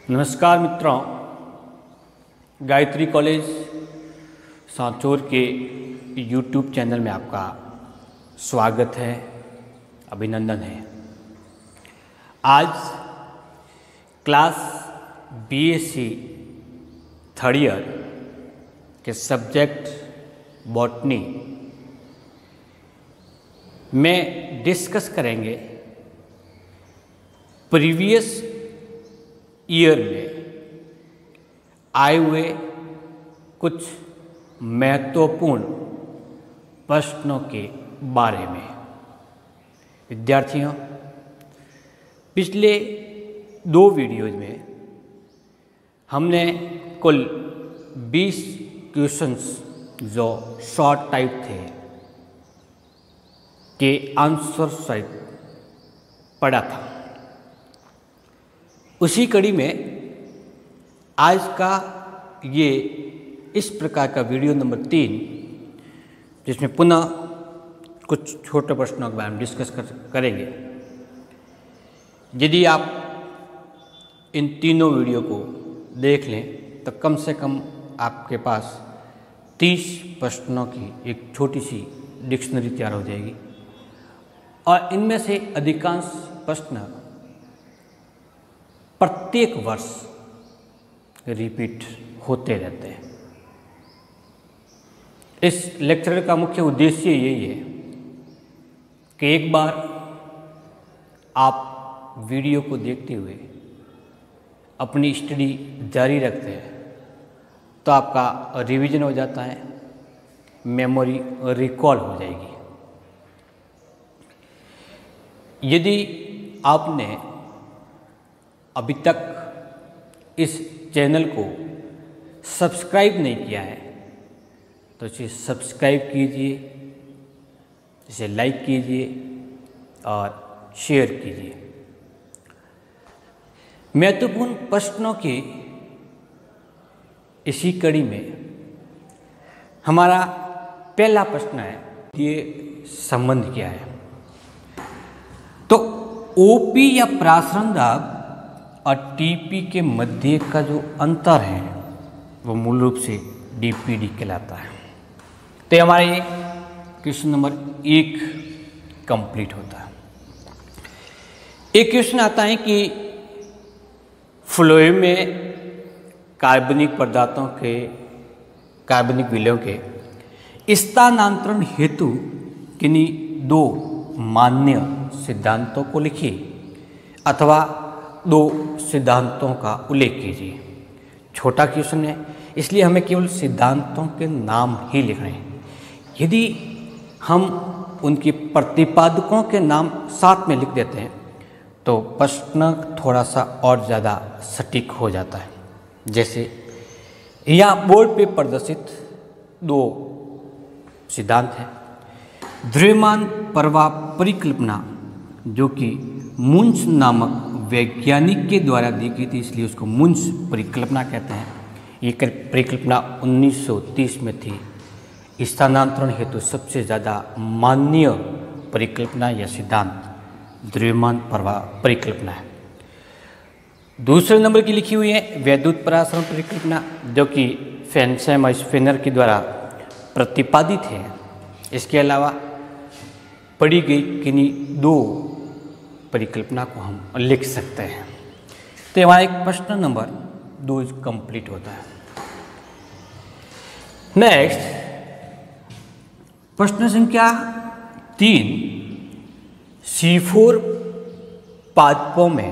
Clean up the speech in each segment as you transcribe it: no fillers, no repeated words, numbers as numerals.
नमस्कार मित्रों, गायत्री कॉलेज सांचौर के YouTube चैनल में आपका स्वागत है, अभिनंदन है। आज क्लास BSc थर्ड ईयर के सब्जेक्ट बॉटनी में डिस्कस करेंगे प्रीवियस ईयर में आए हुए कुछ महत्वपूर्ण प्रश्नों के बारे में। विद्यार्थियों, पिछले 2 वीडियोज में हमने कुल 20 क्वेश्चंस जो शॉर्ट टाइप थे के आंसर सहित पढ़ा था। उसी कड़ी में आज का ये इस प्रकार का वीडियो नंबर 3, जिसमें पुनः कुछ छोटे प्रश्नों के बारे में डिस्कस करेंगे। यदि आप इन तीनों वीडियो को देख लें तो कम से कम आपके पास 30 प्रश्नों की एक छोटी सी डिक्शनरी तैयार हो जाएगी और इनमें से अधिकांश प्रश्न प्रत्येक वर्ष रिपीट होते रहते हैं। इस लेक्चर का मुख्य उद्देश्य यही है कि एक बार आप वीडियो को देखते हुए अपनी स्टडी जारी रखते हैं तो आपका रिवीजन हो जाता है, मेमोरी रिकॉल हो जाएगी। यदि आपने अभी तक इस चैनल को सब्सक्राइब नहीं किया है तो इसे सब्सक्राइब कीजिए, इसे लाइक कीजिए और शेयर कीजिए। महत्वपूर्ण प्रश्नों की इसी कड़ी में हमारा पहला प्रश्न है, ये संबंध क्या है? तो ओपी या प्रासरण दाब और टीपी के मध्य का जो अंतर है वो मूल रूप से डीपीडी कहलाता है। तो हमारे ये क्वेश्चन नंबर 1 कंप्लीट होता है। एक क्वेश्चन आता है कि फ्लोएम में कार्बनिक पदार्थों के कार्बनिक विलयों के स्थानांतरण हेतु किन्हीं 2 मान्य सिद्धांतों को लिखिए अथवा 2 सिद्धांतों का उल्लेख कीजिए। छोटा क्वेश्चन है, इसलिए हमें केवल सिद्धांतों के नाम ही लिखने हैं। यदि हम उनके प्रतिपादकों के नाम साथ में लिख देते हैं तो प्रश्न थोड़ा सा और ज़्यादा सटीक हो जाता है। जैसे यहाँ बोर्ड पे प्रदर्शित 2 सिद्धांत हैं। द्रव्यमान प्रवाह परिकल्पना, जो कि मुंश नामक वैज्ञानिक के द्वारा दी गई थी, इसलिए उसको मुंश परिकल्पना कहते हैं। ये परिकल्पना 1930 में थी। स्थानांतरण हेतु सबसे ज़्यादा मान्य परिकल्पना या सिद्धांत द्रव्यमान प्रवाह परिकल्पना है। दूसरे नंबर की लिखी हुई है वैद्युत परासरण परिकल्पना, जो कि फेंसम और स्पेनर के द्वारा प्रतिपादित है। इसके अलावा पढ़ी गई किन्हीं 2 परिकल्पना को हम लिख सकते हैं। तो हमारा एक प्रश्न नंबर 2 कंप्लीट होता है। नेक्स्ट प्रश्न संख्या 3, C4 पादपों में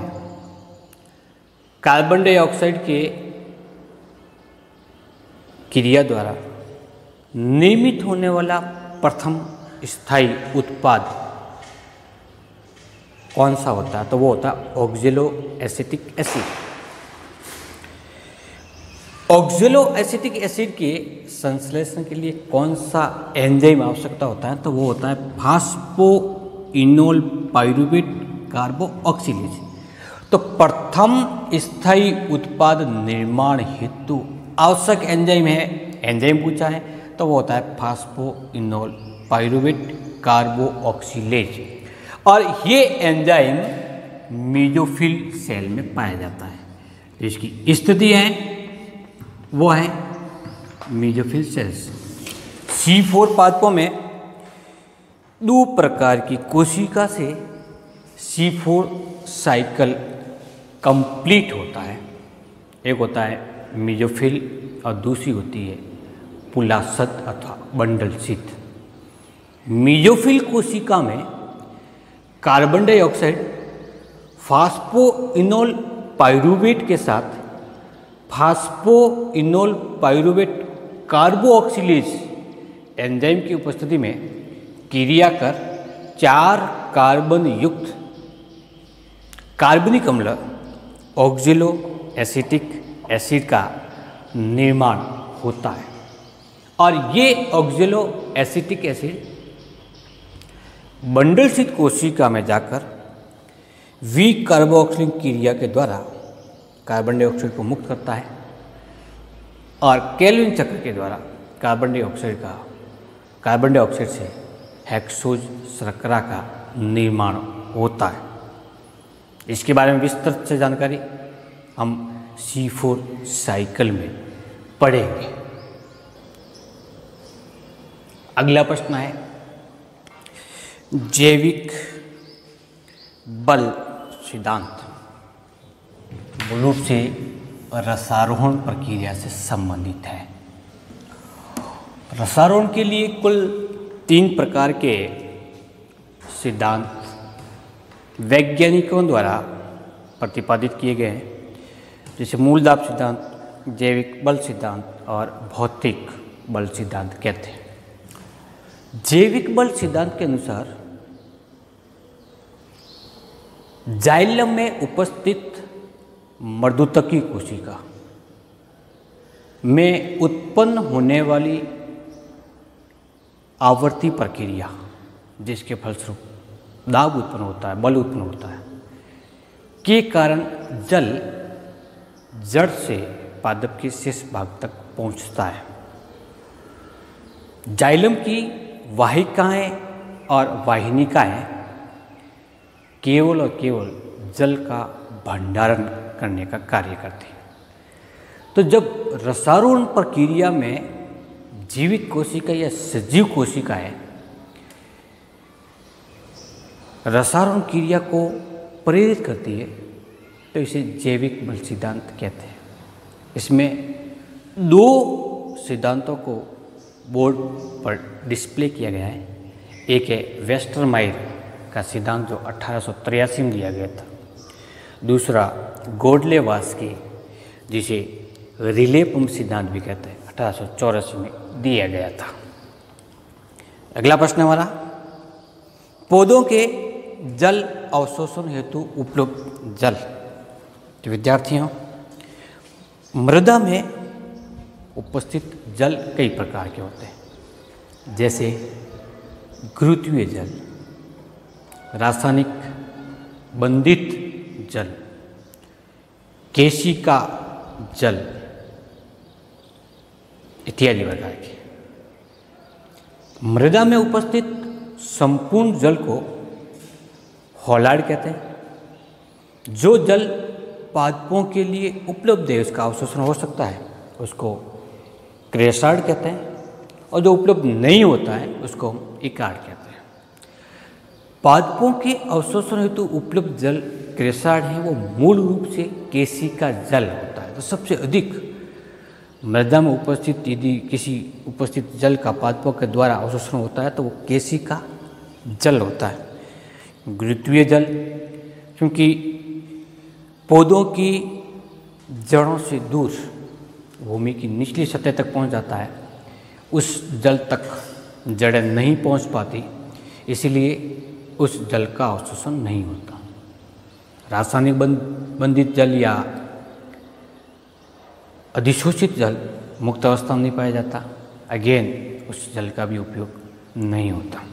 कार्बन डाइऑक्साइड के क्रिया द्वारा निर्मित होने वाला प्रथम स्थायी उत्पाद कौन सा होता है? तो वो होता है ऑक्जेलो एसिटिक एसिड। ऑक्जेलो एसिटिक एसिड के संश्लेषण के लिए कौन सा एंजाइम आवश्यकता होता है? तो वो होता है फास्फोइनोल पाइरूवेट कार्बोऑक्सिलेज। तो प्रथम स्थायी उत्पाद निर्माण हेतु आवश्यक एंजाइम है, एंजाइम पूछा है तो वो होता है फास्फोइनोल पाइरूवेट कार्बोऑक्सिलेज। और ये एंजाइम मेसोफिल सेल में पाया जाता है। इसकी स्थिति है वो है मेसोफिल सेल्स। C4 पादपों में दो प्रकार की कोशिका से C4 साइकिल कंप्लीट होता है। एक होता है मेसोफिल और दूसरी होती है पुलासद अथवा बंडलशीथ। मेसोफिल कोशिका में कार्बन डाइऑक्साइड फास्फोइनोल पाइरूवेट के साथ फास्फोइनोल पाइरूवेट कार्बोऑक्सिलेज एंजाइम की उपस्थिति में क्रिया कर 4 कार्बन युक्त कार्बनिक अम्ल ऑक्जेलो एसिटिक एसिड का निर्माण होता है और ये ऑक्जेलो एसिटिक एसिड बंडलशीथ कोशिका में जाकर कार्बोक्सिलिंग क्रिया के द्वारा कार्बन डाइऑक्साइड को मुक्त करता है और केल्विन चक्र के द्वारा कार्बन डाइऑक्साइड से हेक्सोज शर्करा का निर्माण होता है। इसके बारे में विस्तृत से जानकारी हम C4 साइकिल में पढ़ेंगे। अगला प्रश्न है जैविक बल सिद्धांत मूल रूप से रसारोहण प्रक्रिया से संबंधित है। रसारोहण के लिए कुल 3 प्रकार के सिद्धांत वैज्ञानिकों द्वारा प्रतिपादित किए गए हैं, जैसे मूलदाब सिद्धांत, जैविक बल सिद्धांत और भौतिक बल सिद्धांत कहते हैं। जैविक बल सिद्धांत के अनुसार जाइलम में उपस्थित मर्दूतकी कोशिका में उत्पन्न होने वाली आवर्ती प्रक्रिया जिसके फलस्वरूप दाब उत्पन्न होता है, बल उत्पन्न होता है, के कारण जल जड़ से पादप के शेष भाग तक पहुंचता है। जाइलम की वाहिकाएं और वाहिनिकाएं केवल और केवल जल का भंडारण करने का कार्य करती हैं। तो जब रसारोहण प्रक्रिया में जीवित कोशिका या सजीव कोशिकाएं रसारोहण क्रिया को प्रेरित करती है तो इसे जैविक बल सिद्धांत कहते हैं। इसमें 2 सिद्धांतों को बोर्ड पर डिस्प्ले किया गया है। एक है वेस्टरमायर का सिद्धांत जो 1883 में दिया गया था, दूसरा गोडलेवास्की जिसे रिले पंप सिद्धांत भी कहते हैं 1884 में दिया गया था। अगला प्रश्न हमारा पौधों के जल अवशोषण हेतु उपलब्ध जल। तो विद्यार्थियों मृदा में उपस्थित जल कई प्रकार के होते हैं, जैसे गुरुत्वीय जल, रासायनिक बंधित जल, केशिका जल इत्यादि प्रकार के। मृदा में उपस्थित संपूर्ण जल को हॉलाइड कहते हैं। जो जल पादपों के लिए उपलब्ध है उसका अवशोषण हो सकता है उसको क्रेसार्ड कहते हैं, और जो उपलब्ध नहीं होता है उसको हम इकार्ड कहते हैं। पादपों के अवशोषण हेतु उपलब्ध जल क्रेसार्ड है वो मूल रूप से केशिका जल होता है। तो सबसे अधिक मृदा में उपस्थित यदि किसी उपस्थित जल का पादपों के द्वारा अवशोषण होता है तो वो केशिका जल होता है। गुरुत्वीय जल क्योंकि पौधों की जड़ों से दूर भूमि की निचली सतह तक पहुंच जाता है, उस जल तक जड़ें नहीं पहुंच पाती, इसलिए उस जल का अवशोषण नहीं होता। रासायनिक बंधित जल या अधिशोषित जल मुक्त अवस्था में नहीं पाया जाता, अगेन उस जल का भी उपयोग नहीं होता।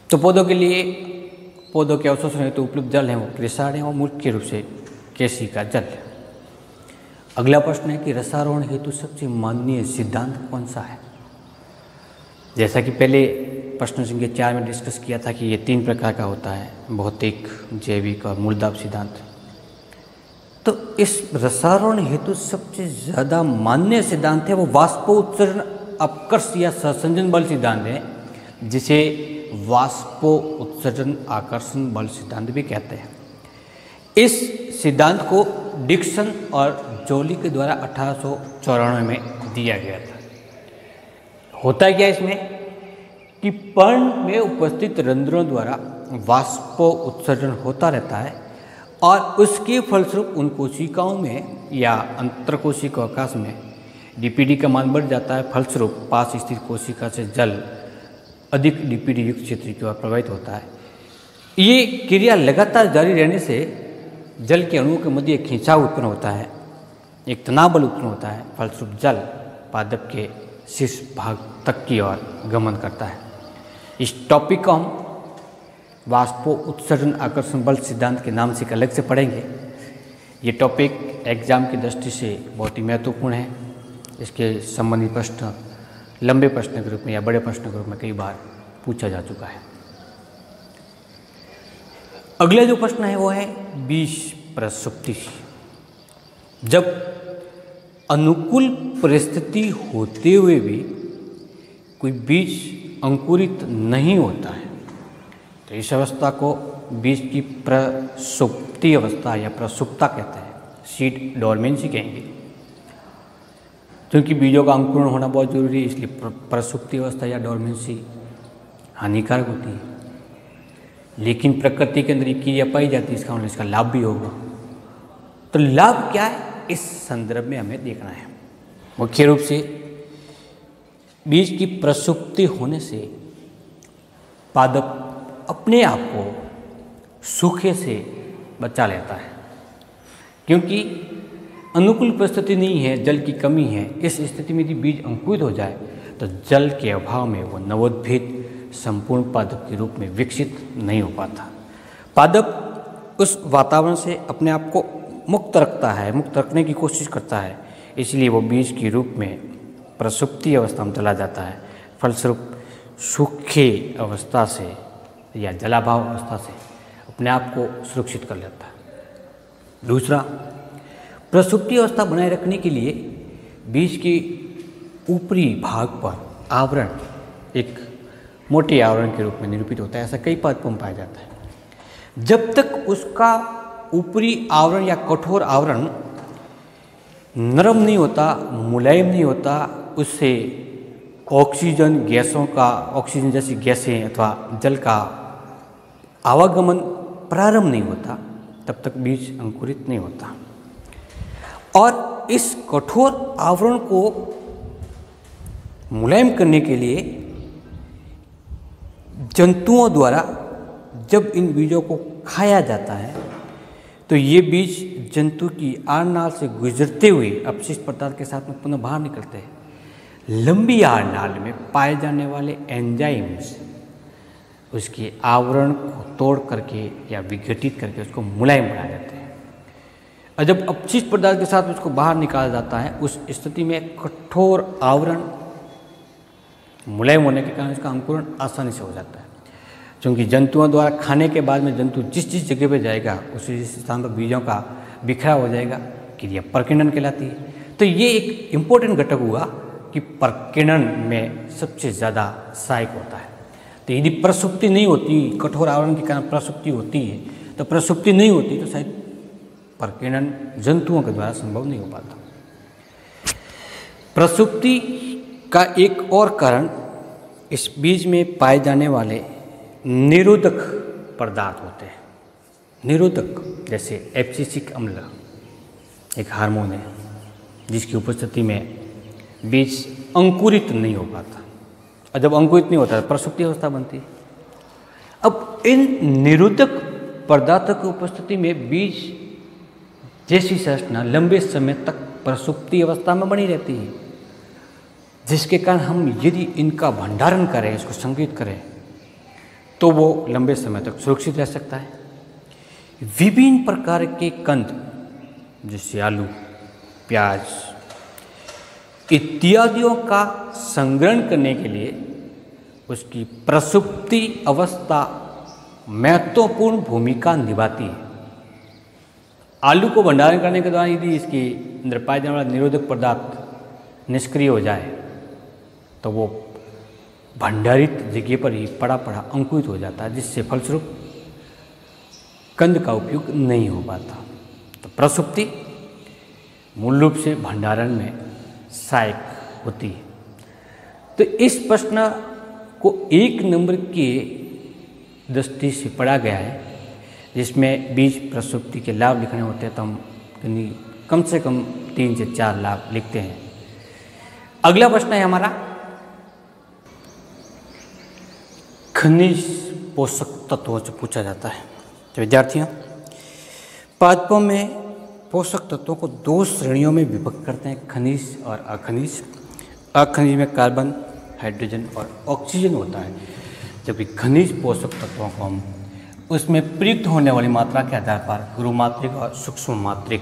तो पौधों के लिए पौधों के अवशोषण हेतु उपलब्ध जल है वो क्रेसार्ड है, वो मुख्य रूप से केशिका जल है। अगला प्रश्न है कि रसारोहण हेतु सबसे माननीय सिद्धांत कौन सा है। जैसा कि पहले प्रश्न संख्या 4 में डिस्कस किया था कि ये 3 प्रकार का होता है, भौतिक, जैविक और मूलदाब सिद्धांत। तो इस रसारोहण हेतु सबसे ज़्यादा मान्य सिद्धांत है वो वाष्पोत्सर्जन अपकर्ष या सहसंजन बल सिद्धांत है, जिसे वाष्पोत्सर्जन आकर्षण बल सिद्धांत भी कहते हैं। इस सिद्धांत को डिक्सन और जोली के द्वारा 1894 में दिया गया था। होता क्या इसमें कि पर्ण में उपस्थित रंध्रों द्वारा वाष्पोत्सर्जन होता रहता है और उसके फलस्वरूप उन कोशिकाओं में या अंतरकोशिका अवकाश में डीपीडी का मान बढ़ जाता है। फलस्वरूप पास स्थित कोशिका से जल अधिक डीपीडी युक्त क्षेत्र की ओर प्रवाहित होता है। ये क्रिया लगातार जारी रहने से जल के अणुओं के मध्य एक खिंचाव उत्पन्न होता है, एक तनाव बल उत्पन्न होता है। फलस्वरूप जल पादप के शीर्ष भाग तक की ओर गमन करता है। इस टॉपिक को हम वाष्पोत्सर्जन आकर्षण बल सिद्धांत के नाम से अलग से पढ़ेंगे। ये टॉपिक एग्जाम की दृष्टि से बहुत ही महत्वपूर्ण है। इसके संबंधित प्रश्न लंबे प्रश्न के रूप में या बड़े प्रश्न के रूप में कई बार पूछा जा चुका है। अगला जो प्रश्न है वो है बीज प्रसुप्ति। जब अनुकूल परिस्थिति होते हुए भी कोई बीज अंकुरित नहीं होता है तो इस अवस्था को बीज की प्रसुप्ति अवस्था या प्रसुप्ता कहते हैं, सीड डोरमेंसी कहेंगे। क्योंकि बीजों का अंकुरण होना बहुत जरूरी है, इसलिए प्रसुप्ति अवस्था या डोरमेंसी हानिकारक होती है। लेकिन प्रकृति के अंदर ये क्रिया पाई जाती है, इसका मतलब इसका लाभ भी होगा। तो लाभ क्या है इस संदर्भ में हमें देखना है। मुख्य रूप से बीज की प्रसुप्ति होने से पादप अपने आप को सूखे से बचा लेता है, क्योंकि अनुकूल परिस्थिति नहीं है, जल की कमी है। इस स्थिति में यदि बीज अंकुरित हो जाए तो जल के अभाव में वो नवोद्भिद संपूर्ण पादप के रूप में विकसित नहीं हो पाता। पादप उस वातावरण से अपने आप को मुक्त रखता है, मुक्त रखने की कोशिश करता है, इसलिए वो बीज के रूप में प्रसुप्ति अवस्था में चला जाता है। फलस्वरूप सूखे अवस्था से या जलाभाव अवस्था से अपने आप को सुरक्षित कर लेता है। दूसरा, प्रसुप्ति अवस्था बनाए रखने के लिए बीज के ऊपरी भाग पर आवरण एक मोटे आवरण के रूप में निरूपित होता है। ऐसा कई पादपों में पाया जाता है। जब तक उसका ऊपरी आवरण या कठोर आवरण नरम नहीं होता, मुलायम नहीं होता, उससे ऑक्सीजन गैसों का, ऑक्सीजन जैसी गैसें अथवा जल का आवागमन प्रारंभ नहीं होता, तब तक बीज अंकुरित नहीं होता। और इस कठोर आवरण को मुलायम करने के लिए जंतुओं द्वारा जब इन बीजों को खाया जाता है तो ये बीज जंतु की आरनाल से गुजरते हुए अपशिष्ट पदार्थ के साथ में पुनः बाहर निकलते हैं। लंबी आरनाल में पाए जाने वाले एंजाइम्स उसके आवरण को तोड़ करके या विघटित करके उसको मुलायम बना देते हैं। और जब अपशिष्ट पदार्थ के साथ उसको बाहर निकाला जाता है, उस स्थिति में कठोर आवरण मुलायम होने के कारण इसका अंकुरण आसानी से हो जाता है। क्योंकि जंतुओं द्वारा खाने के बाद में जंतु जिस जिस जगह पे जाएगा उसी स्थान पर बीजों का बिखराव हो जाएगा, क्रिया प्रकीर्णन कहलाती है। तो ये एक इम्पोर्टेंट घटक हुआ कि प्रकीर्णन में सबसे ज़्यादा सहायक होता है। तो यदि प्रसुप्ति नहीं होती, कठोर आवरण के कारण प्रसुप्ति होती है, तो प्रसुप्ति नहीं होती तो शायद प्रकीर्णन जंतुओं के द्वारा संभव नहीं हो पाता। प्रसुप्ति का एक और कारण इस बीज में पाए जाने वाले निरोधक पदार्थ होते हैं। निरोधक जैसे एब्सिसिक अम्ल एक हार्मोन है जिसकी उपस्थिति में बीज अंकुरित नहीं हो पाता, और जब अंकुरित नहीं होता तो प्रसुप्ति अवस्था बनती है। अब इन निरोधक पदार्थों की उपस्थिति में बीज जैसी संरचना लंबे समय तक प्रसुप्ति अवस्था में बनी रहती है, जिसके कारण हम यदि इनका भंडारण करें, इसको संग्रहित करें, तो वो लंबे समय तक सुरक्षित रह सकता है। विभिन्न प्रकार के कंद जैसे आलू, प्याज इत्यादियों का संग्रहण करने के लिए उसकी प्रसुप्ति अवस्था महत्वपूर्ण भूमिका निभाती है। आलू को भंडारण करने के दौरान यदि इसके अंदर पाए जाने वाला निरोधक पदार्थ निष्क्रिय हो जाए तो वो भंडारित जगह पर ही पड़ा पड़ा अंकुरित हो जाता है, जिससे फलस्वरूप कंद का उपयोग नहीं हो पाता। तो प्रसुप्ति मूल रूप से भंडारण में सहायक होती है। तो इस प्रश्न को 1 नंबर की दृष्टि से पढ़ा गया है, जिसमें बीज प्रसुप्ति के लाभ लिखने होते हैं, तो हम कम से कम 3 से 4 लाभ लिखते हैं। अगला प्रश्न है हमारा, खनिज पोषक तत्वों से पूछा जाता है। तो विद्यार्थियों, पादपों में पोषक तत्वों को 2 श्रेणियों में विभक्त करते हैं, खनिज और अखनिज। अखनिज में कार्बन, हाइड्रोजन और ऑक्सीजन होता है, जबकि खनिज पोषक तत्वों को हम उसमें प्रयुक्त होने वाली मात्रा के आधार पर गुरुमात्रिक और सूक्ष्म मात्रिक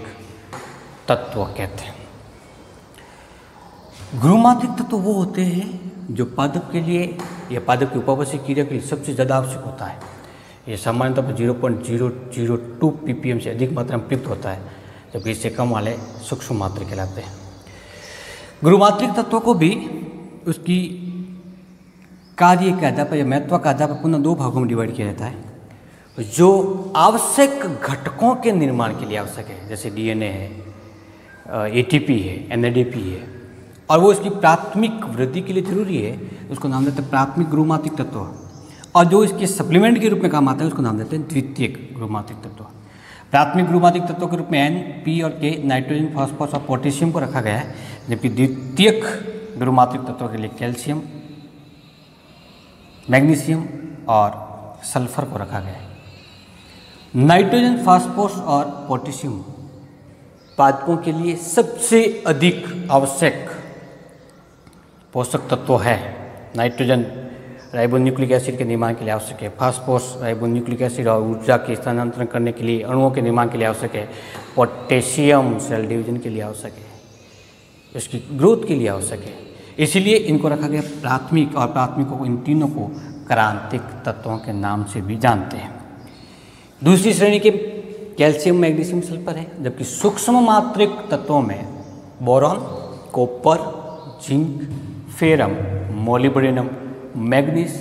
तत्व कहते हैं। गुरुमात्रिक तत्व वो होते हैं जो पादप के लिए या पादप की उपावश्यक क्रिया के लिए सबसे ज़्यादा आवश्यक होता है। ये सामान्यतः पर 0.002 ppm से अधिक मात्रा में प्रयुक्त होता है, जबकि इससे कम वाले सूक्ष्म मात्रिक कहलाते हैं। गुरुमात्रिक तत्वों को भी उसकी कार्य के आधार पर या महत्व के आधार पर पुनः 2 भागों में डिवाइड किया जाता है। जो आवश्यक घटकों के निर्माण के लिए आवश्यक है, जैसे DNA है, ATP है, NADP है, और वो इसकी प्राथमिक वृद्धि के लिए जरूरी है, उसको नाम देते हैं प्राथमिक गुरुमात्रिक तत्व। और जो इसके सप्लीमेंट के रूप में काम आता है, उसको नाम देते हैं द्वितीयक गुरुमात्रिक तत्व। प्राथमिक गुरुमात्रिक तत्वों के रूप में N, P और K नाइट्रोजन, फास्फोरस और पोटेशियम को रखा गया है, जबकि द्वितीयक गुरुमात्रिक तत्वों के लिए कैल्शियम, मैग्नीशियम और सल्फर को रखा गया है। नाइट्रोजन, फास्फोरस और पोटेशियम पादपों के लिए सबसे अधिक आवश्यक पोषक तत्व है। नाइट्रोजन राइबोन्यूक्लिक एसिड के निर्माण के लिए आवश्यक है, फास्फोरस राइबोन्यूक्लिक एसिड और ऊर्जा के स्थानांतरण करने के लिए अणुओं के निर्माण के लिए आवश्यक है, पोटेशियम सेल डिवीजन के लिए आवश्यक है, उसकी ग्रोथ के लिए आवश्यक है। इसीलिए इनको रखा गया प्राथमिक, और प्राथमिकों को, इन तीनों को क्रांतिक तत्वों के नाम से भी जानते हैं। दूसरी श्रेणी के कैल्शियम, मैग्नीशियम, सल्फर है, जबकि सूक्ष्म मात्रिक तत्वों में boron, copper, zinc, ferrum, molybdenum, manganese,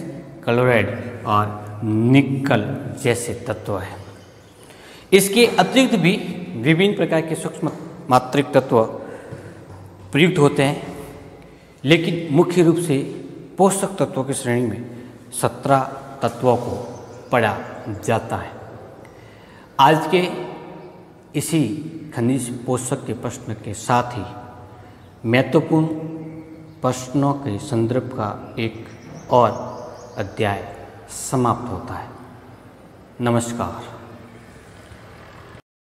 chloride और निकल जैसे तत्व हैं। इसके अतिरिक्त भी विभिन्न प्रकार के सूक्ष्म मात्रिक तत्व प्रयुक्त होते हैं, लेकिन मुख्य रूप से पोषक तत्वों की श्रेणी में 17 तत्वों को पढ़ा जाता है। आज के इसी खनिज पोषक के प्रश्न के साथ ही महत्वपूर्ण प्रश्नों के संदर्भ का एक और अध्याय समाप्त होता है। नमस्कार।